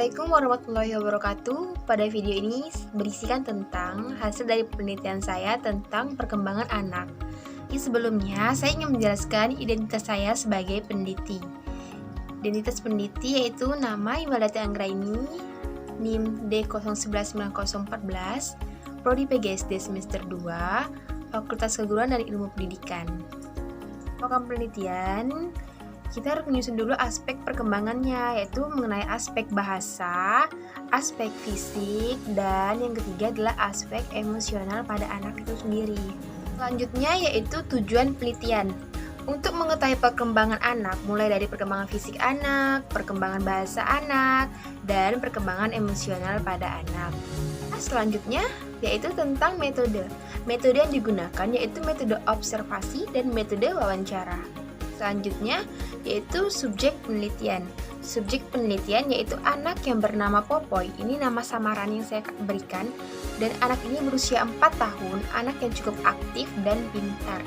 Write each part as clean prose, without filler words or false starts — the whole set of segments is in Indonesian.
Assalamualaikum warahmatullahi wabarakatuh. Pada video ini berisikan tentang hasil dari penelitian saya tentang perkembangan anak. Sebelumnya, saya ingin menjelaskan identitas saya sebagai peneliti. Identitas peneliti yaitu nama Imelda Anggraini, NIM D011914, Prodi PGSD semester 2, Fakultas Keguruan dan Ilmu Pendidikan. Program penelitian, kita harus menyusun dulu aspek perkembangannya, yaitu mengenai aspek bahasa, aspek fisik, dan yang ketiga adalah aspek emosional pada anak itu sendiri. Selanjutnya yaitu tujuan penelitian. Untuk mengetahui perkembangan anak, mulai dari perkembangan fisik anak, perkembangan bahasa anak, dan perkembangan emosional pada anak. Selanjutnya yaitu tentang metode. Metode yang digunakan yaitu metode observasi dan metode wawancara. Selanjutnya yaitu subjek penelitian. Subjek penelitian yaitu anak yang bernama Popoy. Ini nama samaran yang saya berikan. Dan anak ini berusia 4 tahun, anak yang cukup aktif dan pintar.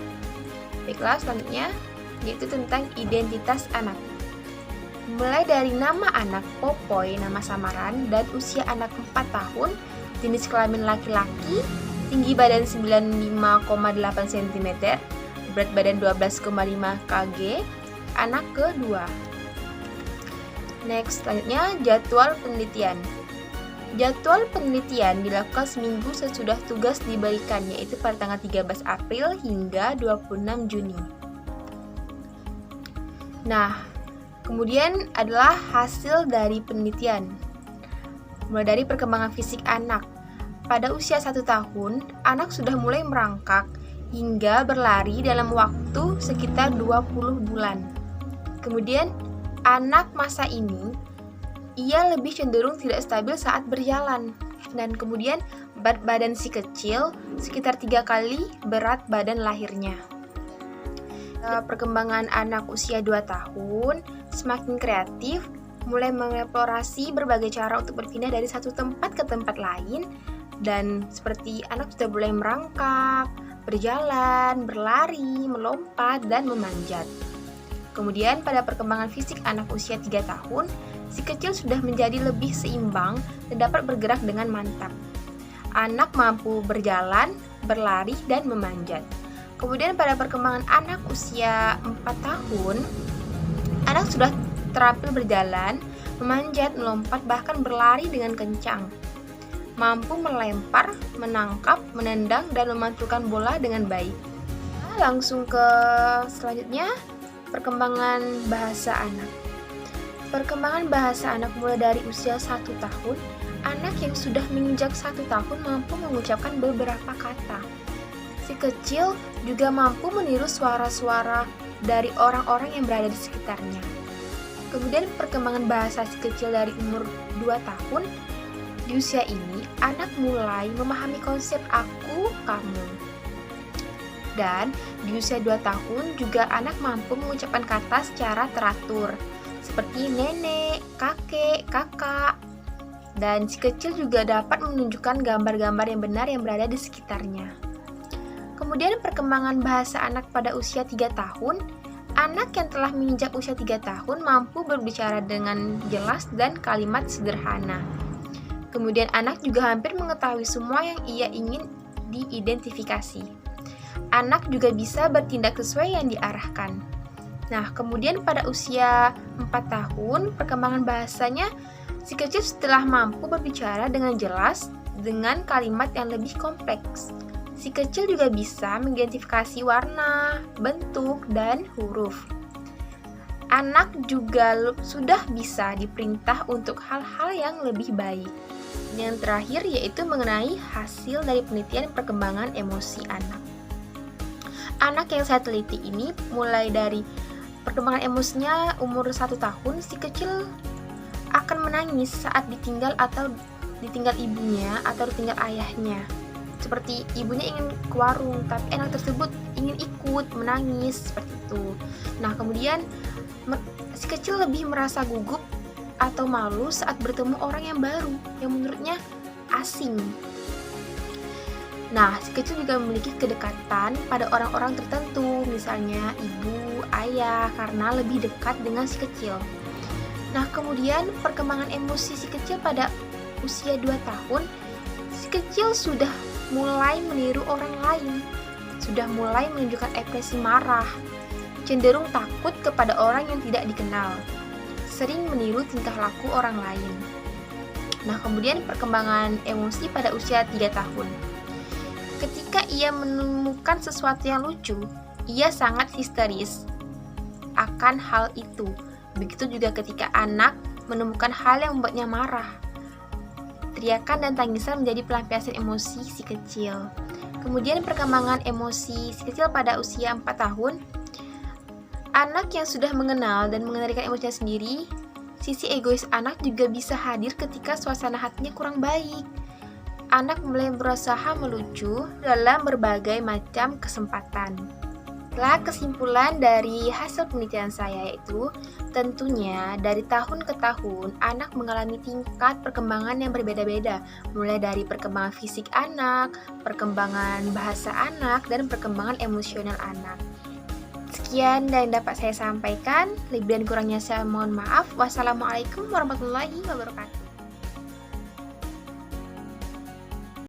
Baiklah, selanjutnya yaitu tentang identitas anak. Mulai dari nama anak Popoy, nama samaran, dan usia anak 4 tahun, jenis kelamin laki-laki, tinggi badan 95,8 cm, berat badan 12,5 kg, anak kedua. Next, selanjutnya jadwal penelitian. Jadwal penelitian dilakukan seminggu sesudah tugas diberikan, yaitu pada tanggal 13 April hingga 26 Juni. Nah, kemudian adalah hasil dari penelitian. Mulai dari perkembangan fisik anak. Pada usia 1 tahun, anak sudah mulai merangkak hingga berlari dalam waktu sekitar 20 bulan. Kemudian, anak masa ini, ia lebih cenderung tidak stabil saat berjalan. Dan kemudian, berat badan si kecil sekitar 3 kali berat badan lahirnya. Perkembangan anak usia 2 tahun, semakin kreatif, mulai mengeksplorasi berbagai cara untuk berpindah dari satu tempat ke tempat lain, dan seperti anak sudah mulai merangkak, berjalan, berlari, melompat, dan memanjat. Kemudian pada perkembangan fisik anak usia 3 tahun, si kecil sudah menjadi lebih seimbang dan dapat bergerak dengan mantap. Anak mampu berjalan, berlari, dan memanjat. Kemudian pada perkembangan anak usia 4 tahun, anak sudah terampil berjalan, memanjat, melompat, bahkan berlari dengan kencang. Mampu melempar, menangkap, menendang, dan memantulkan bola dengan baik. Langsung ke selanjutnya, perkembangan bahasa anak. Perkembangan bahasa anak mulai dari usia 1 tahun, anak yang sudah menginjak 1 tahun mampu mengucapkan beberapa kata. Si kecil juga mampu meniru suara-suara dari orang-orang yang berada di sekitarnya. Kemudian perkembangan bahasa si kecil dari umur 2 tahun, di usia ini anak mulai memahami konsep aku, kamu. Dan di usia 2 tahun juga anak mampu mengucapkan kata secara teratur, seperti nenek, kakek, kakak. Dan si kecil juga dapat menunjukkan gambar-gambar yang benar yang berada di sekitarnya. Kemudian perkembangan bahasa anak pada usia 3 tahun, anak yang telah menginjak usia 3 tahun mampu berbicara dengan jelas dan kalimat sederhana. Kemudian anak juga hampir mengetahui semua yang ia ingin diidentifikasi. Anak juga bisa bertindak sesuai yang diarahkan. Nah, kemudian pada usia 4 tahun, perkembangan bahasanya, si kecil setelah mampu berbicara dengan jelas dengan kalimat yang lebih kompleks. Si kecil juga bisa mengidentifikasi warna, bentuk, dan huruf. Anak juga sudah bisa diperintah untuk hal-hal yang lebih baik. Yang terakhir yaitu mengenai hasil dari penelitian perkembangan emosi anak. Anak yang saya teliti ini mulai dari perkembangan emosinya umur 1 tahun, si kecil akan menangis saat ditinggal atau ditinggal ibunya atau ditinggal ayahnya. Seperti ibunya ingin ke warung, tapi anak tersebut ingin ikut menangis, seperti itu. Nah, kemudian si kecil lebih merasa gugup atau malu saat bertemu orang yang baru, yang menurutnya asing. Nah, si kecil juga memiliki kedekatan pada orang-orang tertentu, misalnya ibu, ayah, karena lebih dekat dengan si kecil. Nah, kemudian perkembangan emosi si kecil pada usia 2 tahun, si kecil sudah mulai meniru orang lain, sudah mulai menunjukkan ekspresi marah, cenderung takut kepada orang yang tidak dikenal, sering meniru tingkah laku orang lain. Nah, kemudian perkembangan emosi pada usia 3 tahun. Ketika ia menemukan sesuatu yang lucu, ia sangat histeris akan hal itu. Begitu juga ketika anak menemukan hal yang membuatnya marah. Teriakan dan tangisan menjadi pelampiasan emosi si kecil. Kemudian perkembangan emosi si kecil pada usia 4 tahun. Anak yang sudah mengenal dan mengendalikan emosinya sendiri, sisi egois anak juga bisa hadir ketika suasana hatinya kurang baik. Anak mulai berusaha melucu dalam berbagai macam kesempatan. Setelah kesimpulan dari hasil penelitian saya yaitu, tentunya dari tahun ke tahun anak mengalami tingkat perkembangan yang berbeda-beda, mulai dari perkembangan fisik anak, perkembangan bahasa anak, dan perkembangan emosional anak. Sekian yang dapat saya sampaikan, lebih dan kurangnya saya mohon maaf. Wassalamualaikum warahmatullahi wabarakatuh.